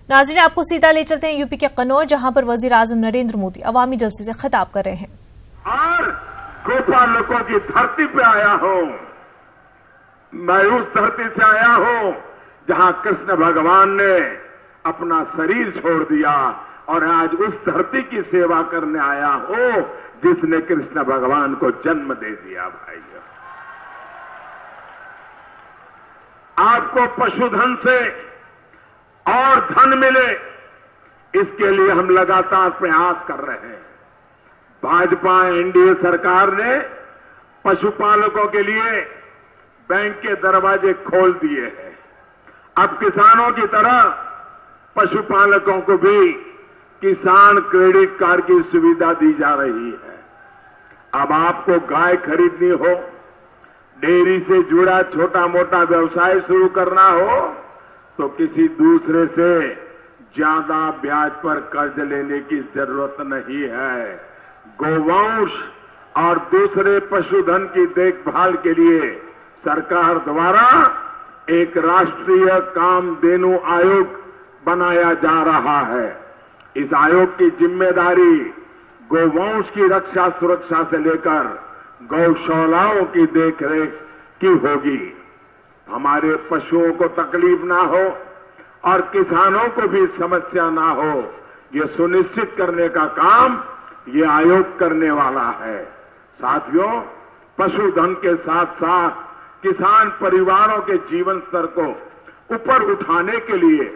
नाज़रीन, आपको सीधा ले चलते हैं यूपी के कन्नौज, जहां पर वजीर आजम नरेंद्र मोदी अवामी जलसे से खिताब कर रहे हैं। और गोपालकों की धरती पे आया हूं, मैं उस धरती से आया हूं जहां कृष्ण भगवान ने अपना शरीर छोड़ दिया और आज उस धरती की सेवा करने आया हूं जिसने कृष्ण भगवान को जन्म दे दिया। भाइयों, आपको पशुधन से और धन मिले, इसके लिए हम लगातार प्रयास कर रहे हैं। भाजपा एनडीए सरकार ने पशुपालकों के लिए बैंक के दरवाजे खोल दिए हैं। अब किसानों की तरह पशुपालकों को भी किसान क्रेडिट कार्ड की सुविधा दी जा रही है। अब आपको गाय खरीदनी हो, डेयरी से जुड़ा छोटा मोटा व्यवसाय शुरू करना हो, तो किसी दूसरे से ज्यादा ब्याज पर कर्ज लेने की जरूरत नहीं है। गोवंश और दूसरे पशुधन की देखभाल के लिए सरकार द्वारा एक राष्ट्रीय कामधेनु आयोग बनाया जा रहा है। इस आयोग की जिम्मेदारी गोवंश की रक्षा सुरक्षा से लेकर गौशालाओं की देखरेख की होगी। हमारे पशुओं को तकलीफ ना हो और किसानों को भी समस्या ना हो, ये सुनिश्चित करने का काम ये आयोग करने वाला है। साथियों, पशुधन के साथ साथ किसान परिवारों के जीवन स्तर को ऊपर उठाने के लिए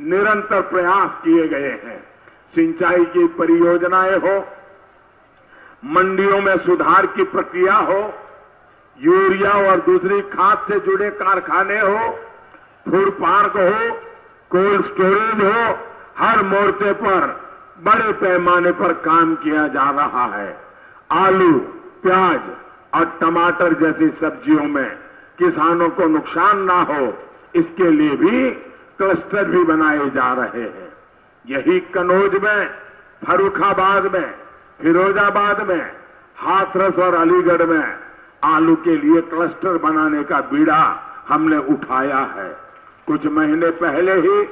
निरंतर प्रयास किए गए हैं। सिंचाई की परियोजनाएं हो, मंडियों में सुधार की प्रक्रिया हो, यूरिया और दूसरी खाद से जुड़े कारखाने हो, फूड पार्क हो, कोल्ड स्टोरेज हो, हर मोर्चे पर बड़े पैमाने पर काम किया जा रहा है। आलू, प्याज और टमाटर जैसी सब्जियों में किसानों को नुकसान ना हो, इसके लिए भी क्लस्टर भी बनाए जा रहे हैं। यही कन्नौज में, फर्रुखाबाद में, फिरोजाबाद में, हाथरस और अलीगढ़ में आलू के लिए क्लस्टर बनाने का बीड़ा हमने उठाया है। कुछ महीने पहले ही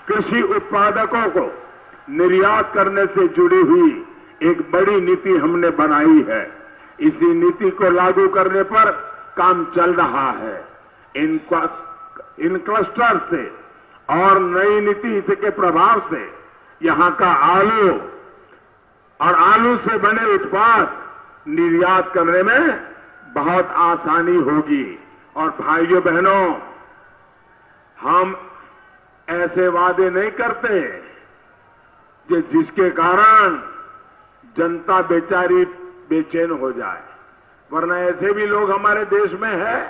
कृषि उत्पादकों को निर्यात करने से जुड़ी हुई एक बड़ी नीति हमने बनाई है। इसी नीति को लागू करने पर काम चल रहा है। इन क्लस्टर से और नई नीति के प्रभाव से यहां का आलू और आलू से बने उत्पाद निर्यात करने में बहुत आसानी होगी। और भाइयों बहनों, हम ऐसे वादे नहीं करते कि जिसके कारण जनता बेचारी बेचैन हो जाए, वरना ऐसे भी लोग हमारे देश में हैं,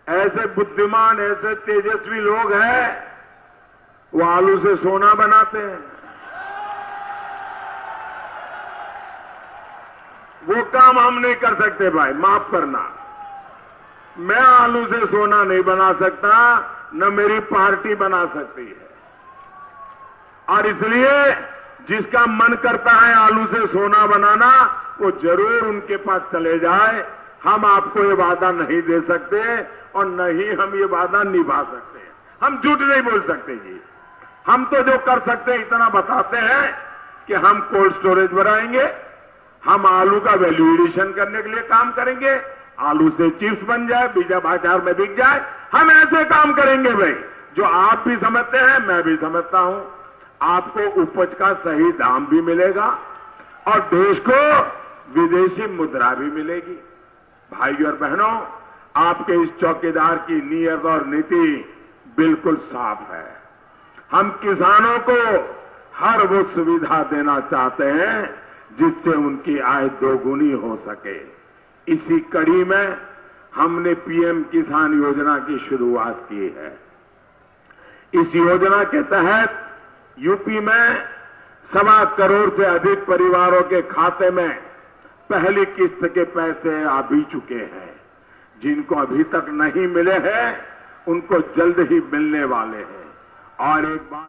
ऐसे बुद्धिमान, ऐसे तेजस्वी लोग हैं, वो आलू से सोना बनाते हैं। वो काम हम नहीं कर सकते भाई, माफ करना। मैं आलू से सोना नहीं बना सकता, न मेरी पार्टी बना सकती है। और इसलिए जिसका मन करता है आलू से सोना बनाना, वो जरूर उनके पास चले जाए। हम आपको ये वादा नहीं दे सकते और न ही हम ये वादा निभा सकते हैं। हम झूठ नहीं बोल सकते जी। हम तो जो कर सकते हैं इतना बताते हैं कि हम कोल्ड स्टोरेज बनाएंगे, हम आलू का वैल्यू एडिशन करने के लिए काम करेंगे, आलू से चिप्स बन जाए, बीजा बाजार में बिक जाए। हम ऐसे काम करेंगे भाई, जो आप भी समझते हैं, मैं भी समझता हूं। आपको उपज का सही दाम भी मिलेगा और देश को विदेशी मुद्रा भी मिलेगी। भाइयों और बहनों, आपके इस चौकीदार की नीयत और नीति बिल्कुल साफ है। हम किसानों को हर वो सुविधा देना चाहते हैं जिससे उनकी आय दोगुनी हो सके। इसी कड़ी में हमने पीएम किसान योजना की शुरुआत की है। इस योजना के तहत यूपी में 1.25 करोड़ से अधिक परिवारों के खाते में पहली किस्त के पैसे आ भी चुके हैं। जिनको अभी तक नहीं मिले हैं, उनको जल्द ही मिलने वाले हैं। और एक बात